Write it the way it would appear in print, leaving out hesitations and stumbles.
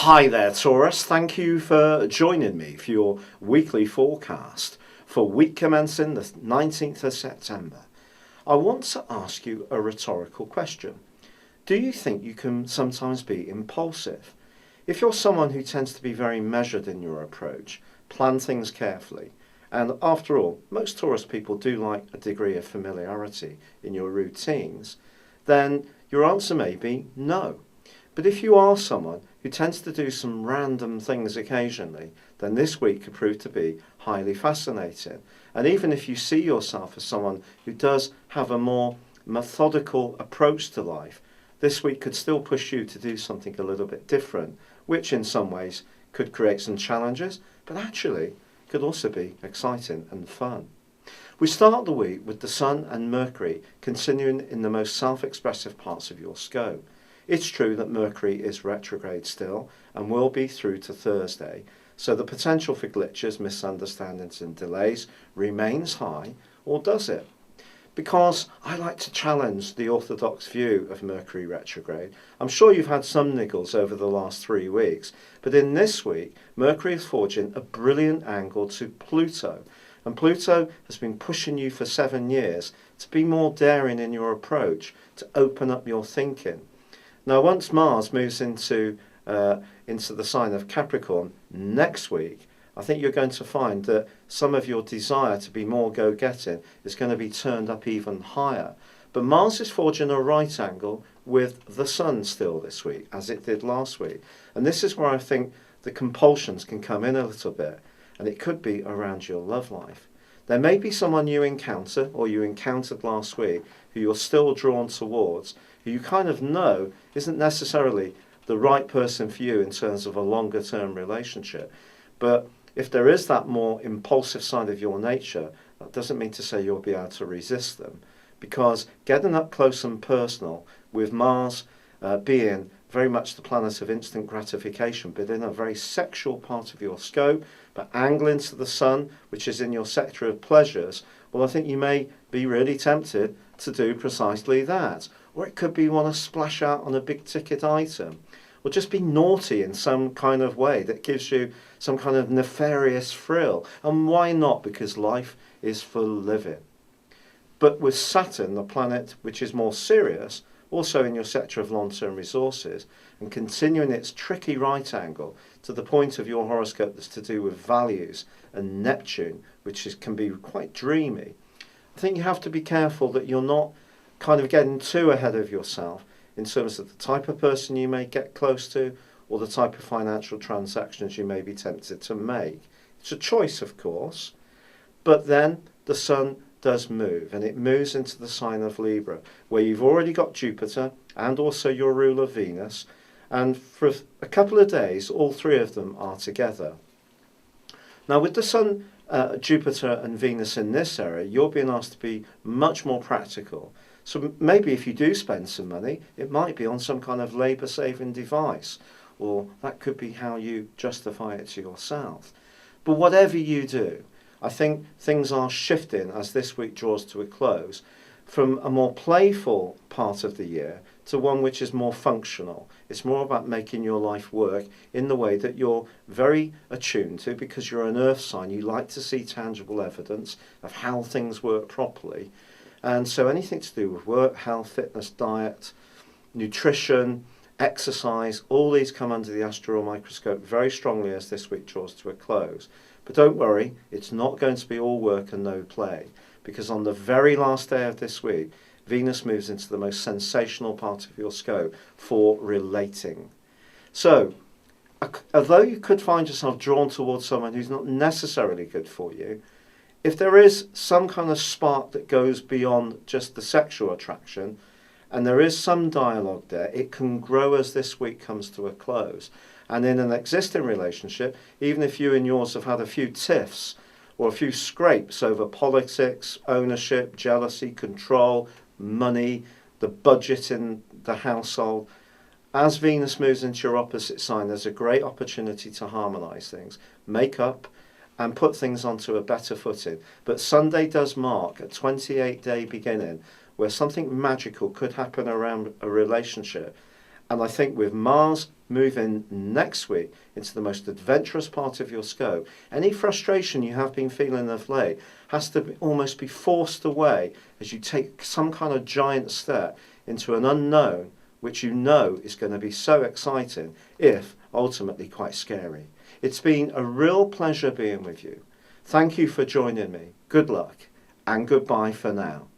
Hi there, Taurus. Thank you for joining me for your weekly forecast for week commencing the 19th of September. I want to ask you a rhetorical question. Do you think you can sometimes be impulsive? If you're someone who tends to be very measured in your approach, plan things carefully, and after all, most Taurus people do like a degree of familiarity in your routines, then your answer may be no. But if you are someone who tends to do some random things occasionally, then this week could prove to be highly fascinating. And even if you see yourself as someone who does have a more methodical approach to life, this week could still push you to do something a little bit different, which in some ways could create some challenges, but actually could also be exciting and fun. We start the week with the Sun and Mercury continuing in the most self-expressive parts of your scope. It's true that Mercury is retrograde still and will be through to Thursday, so the potential for glitches, misunderstandings and delays remains high, or does it? Because I like to challenge the orthodox view of Mercury retrograde. I'm sure you've had some niggles over the last 3 weeks, but in this week, Mercury is forging a brilliant angle to Pluto, and Pluto has been pushing you for 7 years to be more daring in your approach, to open up your thinking. Now, once Mars moves into the sign of Capricorn next week, I think you're going to find that some of your desire to be more go-getting is going to be turned up even higher. But Mars is forging a right angle with the Sun still this week, as it did last week. And this is where I think the compulsions can come in a little bit, and it could be around your love life. There may be someone you encounter, or you encountered last week, who you're still drawn towards, who you kind of know isn't necessarily the right person for you in terms of a longer term relationship. But if there is that more impulsive side of your nature, that doesn't mean to say you'll be able to resist them. Because getting up close and personal with Mars being very much the planet of instant gratification, but in a very sexual part of your scope, but angling to the Sun, which is in your sector of pleasures, well, I think you may be really tempted to do precisely that. Or it could be you want to splash out on a big ticket item, or just be naughty in some kind of way that gives you some kind of nefarious thrill. And why not? Because life is for living. But with Saturn, the planet which is more serious, also in your sector of long-term resources, and continuing its tricky right angle to the point of your horoscope that's to do with values, and Neptune, which can be quite dreamy, I think you have to be careful that you're not kind of getting too ahead of yourself in terms of the type of person you may get close to, or the type of financial transactions you may be tempted to make. It's a choice, of course, but then the Sun does move, and it moves into the sign of Libra, where you've already got Jupiter and also your ruler Venus, and for a couple of days all three of them are together. Now with the Sun, Jupiter and Venus in this area, you're being asked to be much more practical. So maybe if you do spend some money, it might be on some kind of labour saving device, or that could be how you justify it to yourself. But whatever you do, I think things are shifting as this week draws to a close from a more playful part of the year to one which is more functional. It's more about making your life work in the way that you're very attuned to, because you're an earth sign. You like to see tangible evidence of how things work properly. And so anything to do with work, health, fitness, diet, nutrition, exercise, all these come under the astral microscope very strongly as this week draws to a close. But don't worry, it's not going to be all work and no play, because on the very last day of this week, Venus moves into the most sensational part of your scope for relating. So, although you could find yourself drawn towards someone who's not necessarily good for you, if there is some kind of spark that goes beyond just the sexual attraction, and there is some dialogue there, it can grow as this week comes to a close. And in an existing relationship, even if you and yours have had a few tiffs or a few scrapes over politics, ownership, jealousy, control, money, the budget in the household, as Venus moves into your opposite sign, there's a great opportunity to harmonise things, make up and put things onto a better footing. But Sunday does mark a 28-day beginning where something magical could happen around a relationship. And I think with Mars moving next week into the most adventurous part of your scope, any frustration you have been feeling of late has to almost be forced away as you take some kind of giant step into an unknown, which you know is going to be so exciting, if ultimately quite scary. It's been a real pleasure being with you. Thank you for joining me. Good luck and goodbye for now.